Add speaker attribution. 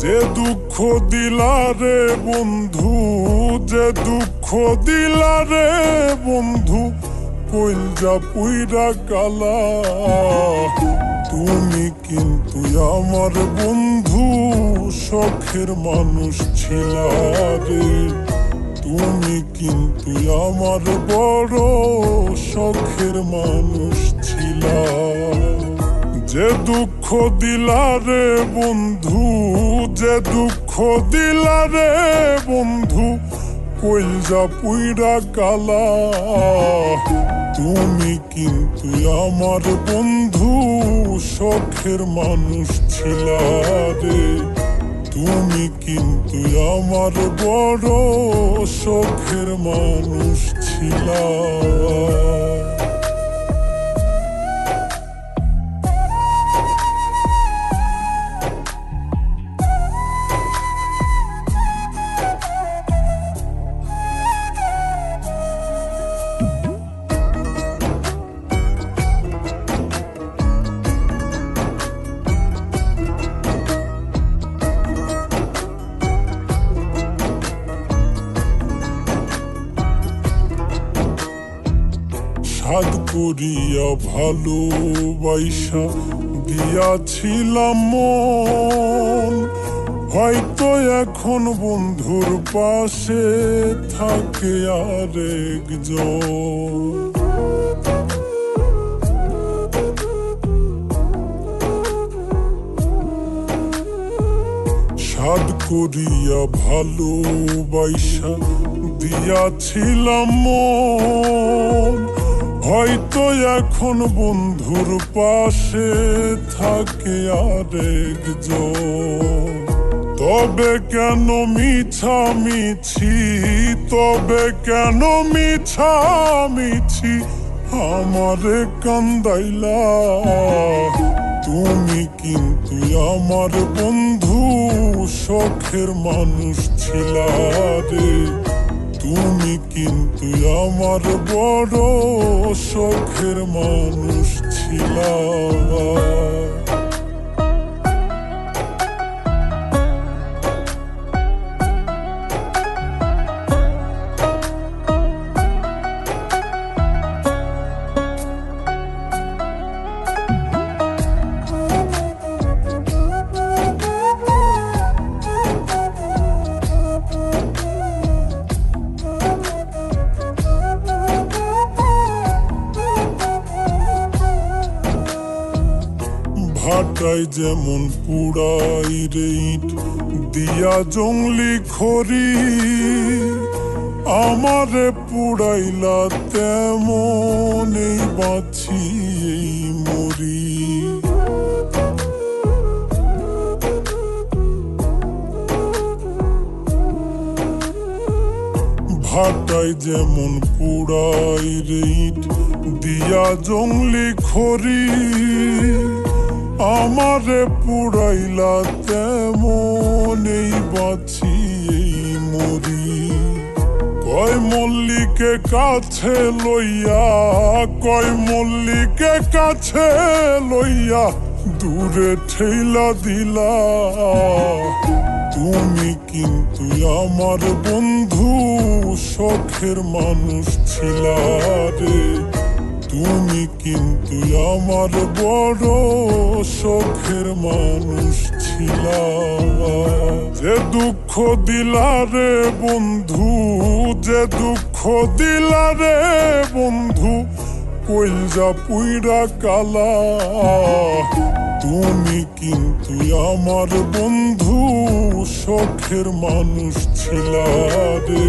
Speaker 1: যে দুঃখ দিলা রে বন্ধু, যে দুঃখ দিলা রে বন্ধু, কইলজা পুইরা কালা। তুমি কিন্তু আমার বন্ধু, শখের মানুষ ছিলা রে। তুমি কিন্তু আমার বড় শখের মানুষ ছিলা। যে দুঃখ দিলা রে বন্ধু, যে দুঃখ দিলা রে বন্ধু, কইলজা পুইরা কালা। তুমি কিন্তু আমার বন্ধু, শখের মানুষ ছিলা রে। তুমি কিন্তু আমার বড় শখের মানুষ ছিলা। সাধ করিয়া ভালোবাসা দিয়াছিলাম মন, হয়তো এখন বন্ধুর পাশে থাকে আরেকজন। সাধ করিয়া ভালোবাসা দিয়াছিলাম মন, হয়তো এখন বন্ধুর পাশে থাকে আরেকজন। তবে কেন মিছামিছি, তবে কেন মিছামিছি আমারে কান্দাইলা। তুমি কিন্তু আমার বন্ধু, শখের মানুষ ছিলা রে। তুমি কিন্তু আমার বড় শখের মানুষ ছিলা। ভাটায় যেমন পুড়াই রে ইট দিয়া জংলি খড়ি, আমারে পুড়াইলা তেমন এই বাঁচি এই মরি। ভাটায় যেমন পুড়াই রে ইট দিয়া জংলি খড়ি, আমারে পুড়াইলা তেমন এই বাঁচি এই মরি। কয় মল্লিকে কাছে লইয়া, কয় মল্লিকে কাছে লইয়া দূরে ঠেলা দিলা। তুমি কিন্তু আমার বন্ধু, শখের মানুষ ছিলা রে। তুমি কিন্তু আমার বড় শখের মানুষ ছিলা। যে দুঃখ দিলা রে বন্ধু, যে দুঃখ দিলা রে বন্ধু, কইলজা পুইরা কালা। তুমি কিন্তু আমার বন্ধু, শখের মানুষ ছিলা রে।